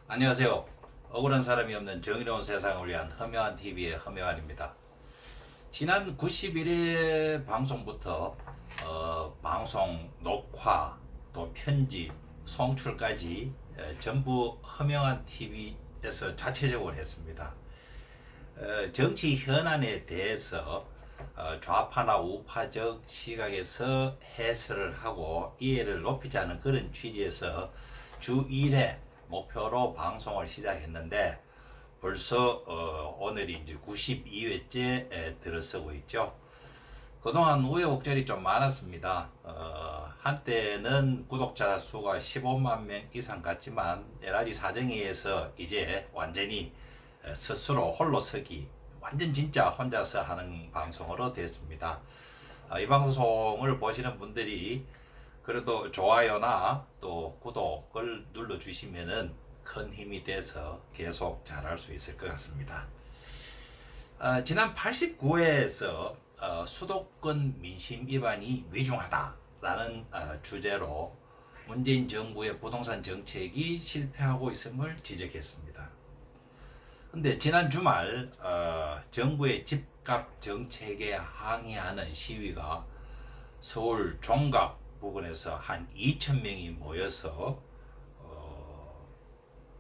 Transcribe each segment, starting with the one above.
안녕하세요. 억울한 사람이 없는 정의로운 세상을 위한 허묘한 TV의 허묘한입니다. 지난 91회 방송부터 방송 녹화 또 편집 송출까지 전부 허묘한 TV에서 자체적으로 했습니다. 정치 현안에 대해서 좌파나 우파적 시각에서 해설을 하고 이해를 높이자는 그런 취지에서 주 1회 목표로 방송을 시작했는데 벌써 오늘이 이제 92회째 들어서고 있죠. 그동안 우여곡절이 좀 많았습니다. 한때는 구독자 수가 15만 명 이상 갔지만 여러가지 사정에 의해서 이제 완전히 스스로 홀로 서기, 완전 진짜 혼자서 하는 방송으로 됐습니다. 이 방송을 보시는 분들이 그래도 좋아요나 또 구독을 눌러주시면은 큰 힘이 돼서 계속 잘할 수 있을 것 같습니다. 지난 89회에서 수도권 민심 위반이 위중하다라는 주제로 문재인 정부의 부동산 정책이 실패하고 있음을 지적했습니다. 근데 지난 주말 정부의 집값 정책에 항의하는 시위가 서울 종각 부근에서 한 2,000명이 모여서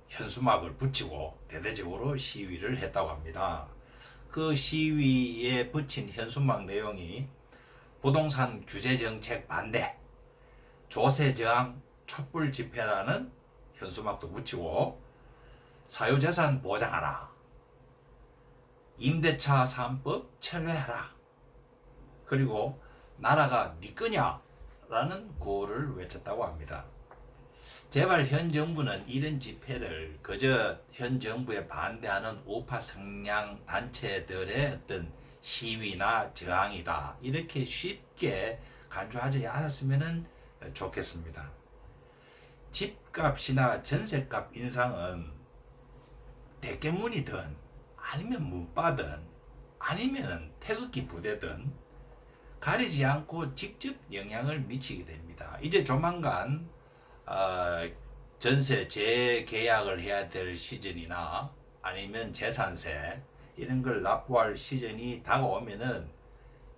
현수막을 붙이고 대대적으로 시위를 했다고 합니다. 그 시위에 붙인 현수막 내용이 부동산 규제 정책 반대, 조세 저항 촛불 집회라는 현수막도 붙이고 사유재산 보장하라, 임대차 3법 철회하라, 그리고 나라가 네 거냐 라는 구호를 외쳤다고 합니다. 제발 현 정부는 이런 집회를 그저 현 정부에 반대하는 우파 성향 단체들의 어떤 시위나 저항이다 이렇게 쉽게 간주하지 않았으면 좋겠습니다. 집값이나 전세값 인상은 대깨문이든 아니면 문바든 아니면 태극기 부대든 가리지 않고 직접 영향을 미치게 됩니다. 이제 조만간 전세 재계약을 해야 될 시즌이나 아니면 재산세 이런 걸 납부할 시즌이 다가오면은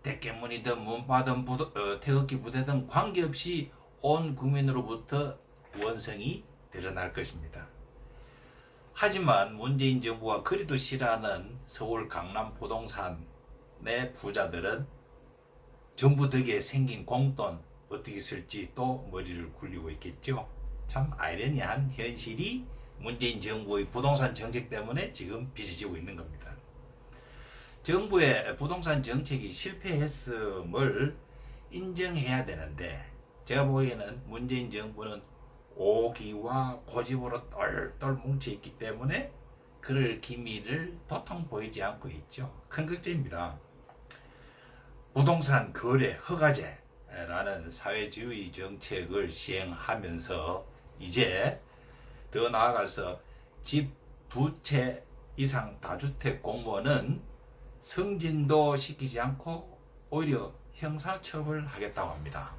대깨문이든 문바든 태극기 부대든 관계없이 온 국민으로부터 원성이 드러날 것입니다. 하지만 문재인 정부가 그리도 싫어하는 서울 강남 부동산의 부자들은 정부 덕에 생긴 공돈 어떻게 쓸지 또 머리를 굴리고 있겠죠. 참 아이러니한 현실이 문재인 정부의 부동산 정책 때문에 지금 빚어지고 있는 겁니다. 정부의 부동산 정책이 실패했음을 인정해야 되는데 제가 보기에는 문재인 정부는 오기와 고집으로 똘똘 뭉쳐있기 때문에 그럴 기미를 도통 보이지 않고 있죠. 큰 걱정입니다. 부동산 거래 허가제라는 사회주의 정책을 시행하면서 이제 더 나아가서 집 두 채 이상 다주택 공무원은 승진도 시키지 않고 오히려 형사처벌하겠다고 합니다.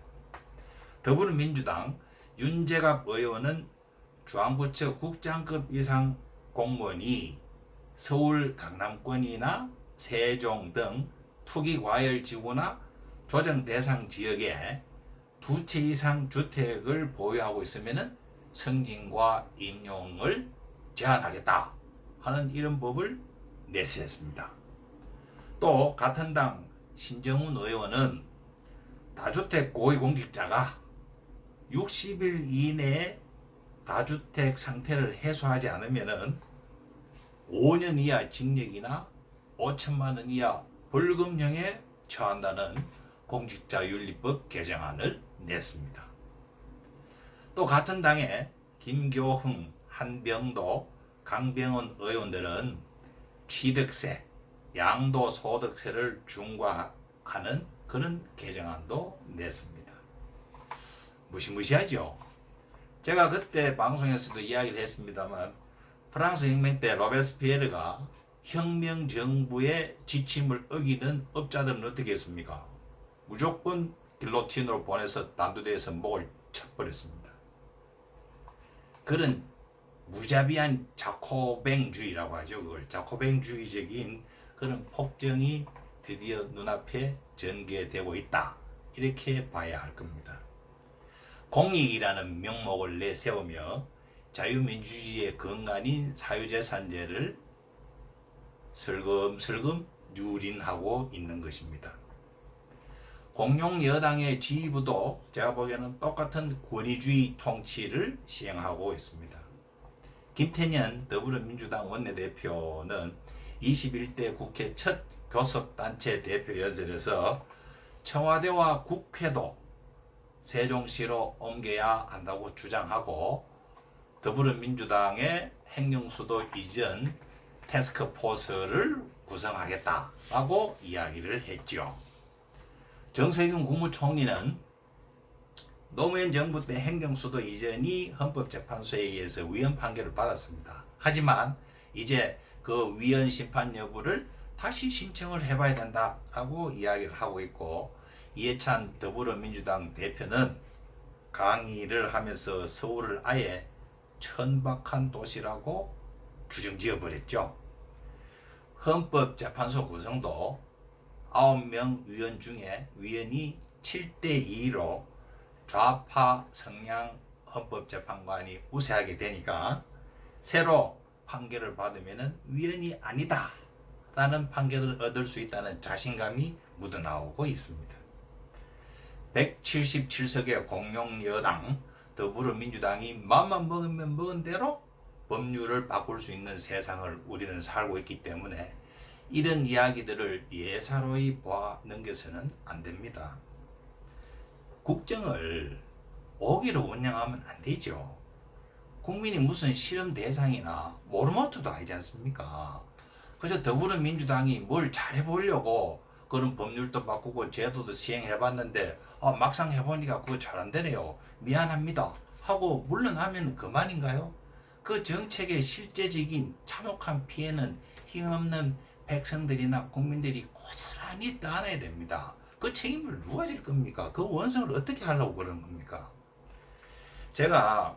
더불어민주당 윤재갑 의원은 중앙부처 국장급 이상 공무원이 서울 강남권이나 세종 등 투기과열지구나 조정 대상 지역에 두 채 이상 주택을 보유하고 있으면 승진과 임용을 제한하겠다 하는 이런 법을 내세웠습니다. 또 같은 당 신정훈 의원은 다주택 고위공직자가 60일 이내에 다주택 상태를 해소하지 않으면 5년 이하 징역이나 5천만 원 이하 벌금형에 처한다는 공직자윤리법 개정안을 냈습니다. 또 같은 당의 김교흥, 한병도, 강병원 의원들은 취득세, 양도소득세를 중과하는 그런 개정안도 냈습니다. 무시무시하죠. 제가 그때 방송에서도 이야기를 했습니다만 프랑스 혁명 때 로베스피에르가 혁명 정부의 지침을 어기는 업자들은 어떻게 했습니까? 무조건 길로틴으로 보내서 단두대에서 목을 쳐버렸습니다. 그런 무자비한 자코뱅주의라고 하죠. 그걸 자코뱅주의적인 그런 폭정이 드디어 눈앞에 전개되고 있다. 이렇게 봐야 할 겁니다. 공익이라는 명목을 내세우며 자유민주주의의 근간인 사유재산제를 슬금슬금 유린하고 있는 것입니다. 공용 여당의 지휘부도 제가 보기에는 똑같은 권위주의 통치를 시행하고 있습니다. 김태년 더불어민주당 원내대표는 21대 국회 첫 교섭단체 대표 연설에서 청와대와 국회도 세종시로 옮겨야 한다고 주장하고 더불어민주당의 행정수도 이전 태스크포스를 구성하겠다라고 이야기를 했죠. 정세균 국무총리는 노무현 정부 때 행정수도 이전이 헌법재판소에 의해서 위헌 판결을 받았습니다. 하지만 이제 그 위헌 심판 여부를 다시 신청을 해봐야 된다라고 이야기를 하고 있고, 이해찬 더불어민주당 대표는 강의를 하면서 서울을 아예 천박한 도시라고 주정지어 버렸죠. 헌법재판소 구성도 9명 위원 중에 위원이 7대2로 좌파 성향 헌법재판관이 우세하게 되니까 새로 판결을 받으면 위원이 아니다 라는 판결을 얻을 수 있다는 자신감이 묻어나오고 있습니다. 177석의 공용여당 더불어민주당이 마음만 먹으면 먹은 대로 법률을 바꿀 수 있는 세상을 우리는 살고 있기 때문에 이런 이야기들을 예사로이 보아 넘겨서는 안 됩니다. 국정을 오기로 운영하면 안 되죠. 국민이 무슨 실험 대상이나 모르모토도 아니지 않습니까? 그래서 더불어민주당이 뭘 잘해보려고 그런 법률도 바꾸고 제도도 시행해봤는데 막상 해보니까 그거 잘 안 되네요. 미안합니다 하고 물러나면 그만인가요? 그 정책의 실제적인 참혹한 피해는 힘없는 백성들이나 국민들이 고스란히 떠안아야 됩니다. 그 책임을 누가 질 겁니까? 그 원성을 어떻게 하려고 그러는 겁니까? 제가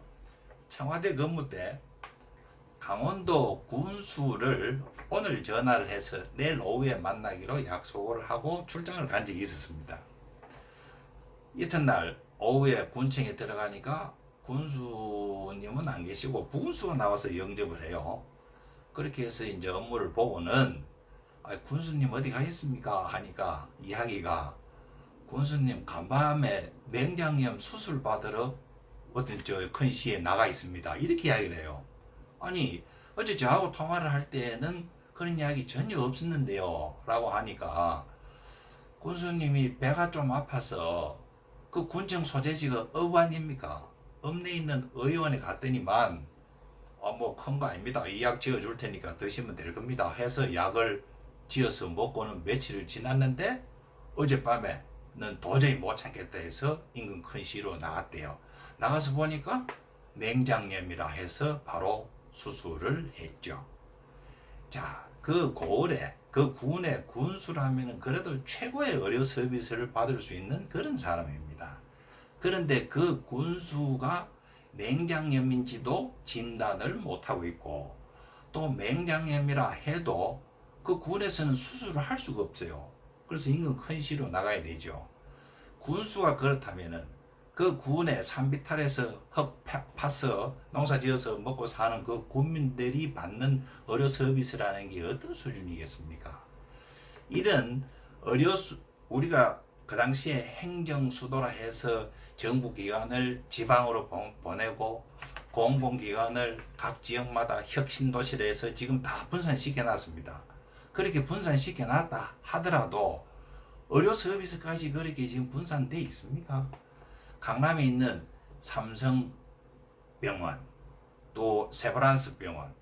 청와대 근무 때 강원도 군수를 오늘 전화를 해서 내일 오후에 만나기로 약속을 하고 출장을 간 적이 있었습니다. 이튿날 오후에 군청에 들어가니까 군수님은 안 계시고 부군수가 나와서 영접을 해요. 그렇게 해서 이제 업무를 보고는 군수님 어디 가셨습니까? 하니까 이야기가 군수님 간밤에 맹장염 수술 받으러 어떤 큰 시에 나가 있습니다. 이렇게 이야기를 해요. 아니 어제 저하고 통화를 할 때는 그런 이야기 전혀 없었는데요 라고 하니까 군수님이 배가 좀 아파서 그 군청 소재지가 읍 아닙니까? 읍내에 있는 의원에 갔더니만 뭐 큰 거 아닙니다. 이 약 지어줄 테니까 드시면 될 겁니다 해서 약을 지어서 먹고는 며칠을 지났는데 어젯밤에는 도저히 못 참겠다 해서 인근 큰 시로 나갔대요. 나가서 보니까 맹장염이라 해서 바로 수술을 했죠. 자, 그 고을에 그 군의 군수라면 그래도 최고의 의료 서비스를 받을 수 있는 그런 사람입니다. 그런데 그 군수가 맹장염인지도 진단을 못하고 있고 또 맹장염이라 해도 그 군에서는 수술을 할 수가 없어요. 그래서 인근 큰 시로 나가야 되죠. 군수가 그렇다면은 그 군에 산비탈에서 흙 파서 농사지어서 먹고 사는 그 국민들이 받는 의료 서비스라는 게 어떤 수준이겠습니까? 이런 우리가 그 당시에 행정수도라 해서 정부 기관을 지방으로 보내고 공공기관을 각 지역마다 혁신도시로 해서 지금 다 분산시켜 놨습니다. 그렇게 분산시켜 놨다 하더라도 의료 서비스까지 그렇게 지금 분산돼 있습니까? 강남에 있는 삼성병원, 또 세브란스 병원,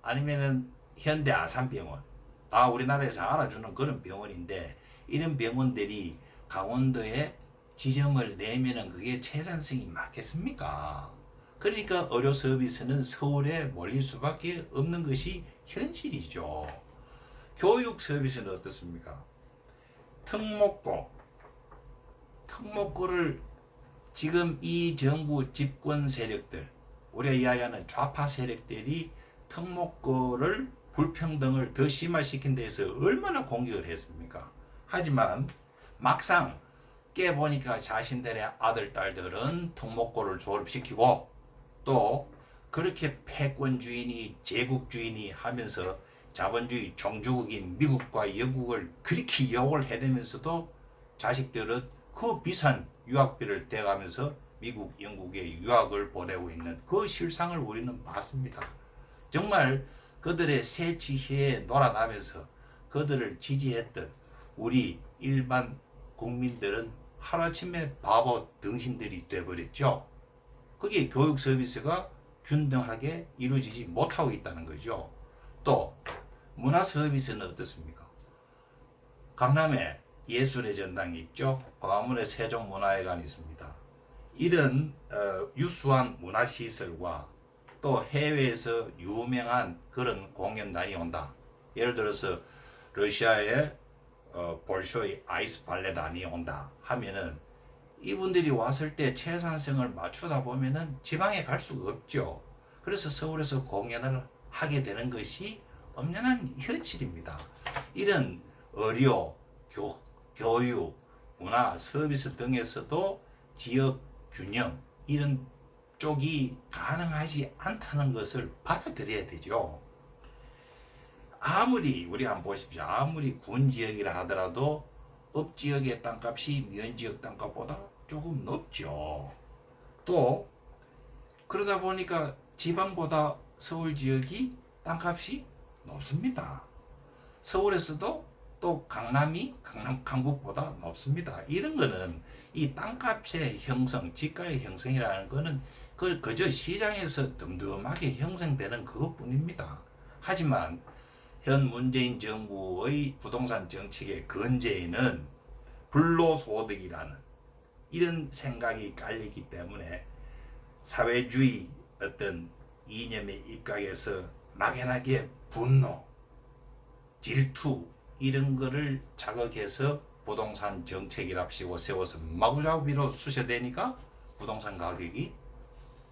아니면은 현대 아산병원, 다 우리나라에서 알아주는 그런 병원인데 이런 병원들이 강원도에 지점을 내면은 그게 채산성이 맞겠습니까? 그러니까 의료 서비스는 서울에 몰릴 수밖에 없는 것이 현실이죠. 교육 서비스는 어떻습니까? 특목고를 지금 이 정부 집권 세력들, 우리가 이야기하는 좌파 세력들이 특목고를 불평등을 더 심화시킨 데에서 얼마나 공격을 했습니까? 하지만 막상 깨보니까 자신들의 아들, 딸들은 특목고를 졸업시키고 또 그렇게 패권주의니 제국주의니 하면서 자본주의 종주국인 미국과 영국을 그렇게 욕을 해대면서도 자식들은 그 비싼 유학비를 대가면서 미국, 영국에 유학을 보내고 있는 그 실상을 우리는 봤습니다. 정말 그들의 새 지혜에 놀아나면서 그들을 지지했던 우리 일반 국민들은 하루아침에 바보 등신들이 돼버렸죠. 그게 교육 서비스가 균등하게 이루어지지 못하고 있다는 거죠. 또 문화 서비스는 어떻습니까? 강남에 예술의 전당이 있죠. 광화문에 세종문화회관이 있습니다. 이런 유수한 문화시설과 또 해외에서 유명한 그런 공연단이 온다. 예를 들어서 러시아의 볼쇼이 아이스 발레단이 온다 하면은 이분들이 왔을 때 최선생을 맞추다 보면은 지방에 갈 수가 없죠. 그래서 서울에서 공연을 하게 되는 것이 엄연한 현실입니다. 이런 의료, 교육, 문화, 서비스 등에서도 지역 균형 이런 쪽이 가능하지 않다는 것을 받아들여야 되죠. 아무리 우리 한번 보십시오. 아무리 군 지역이라 하더라도 업 지역의 땅값이 면 지역 땅값보다 조금 높죠. 또 그러다 보니까 지방보다 서울 지역이 땅값이 높습니다. 서울에서도 또 강남이 강북보다 높습니다. 이런 거는 이 땅값의 형성, 지가의 형성이라는 거는 그저 시장에서 덤덤하게 형성되는 그것뿐입니다. 하지만 현 문재인 정부의 부동산 정책의 근저에는 불로소득이라는 이런 생각이 깔리기 때문에 사회주의 어떤 이념에 입각해서 막연하게 분노, 질투 이런 거를 자극해서 부동산 정책이랍시고 세워서 마구잡이로 쑤셔대니까 부동산 가격이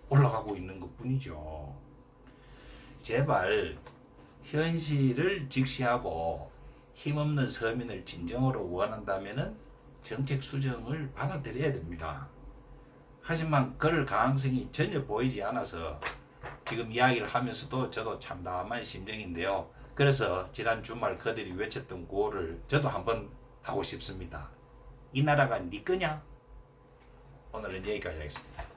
올라가고 있는 것 뿐이죠. 제발 현실을 직시하고 힘없는 서민을 진정으로 원한다면 정책 수정을 받아들여야 됩니다. 하지만 그럴 가능성이 전혀 보이지 않아서 지금 이야기를 하면서도 저도 참담한 심정인데요. 그래서 지난 주말 그들이 외쳤던 구호를 저도 한번 하고 싶습니다. 이 나라가 네 거냐? 오늘은 여기까지 하겠습니다.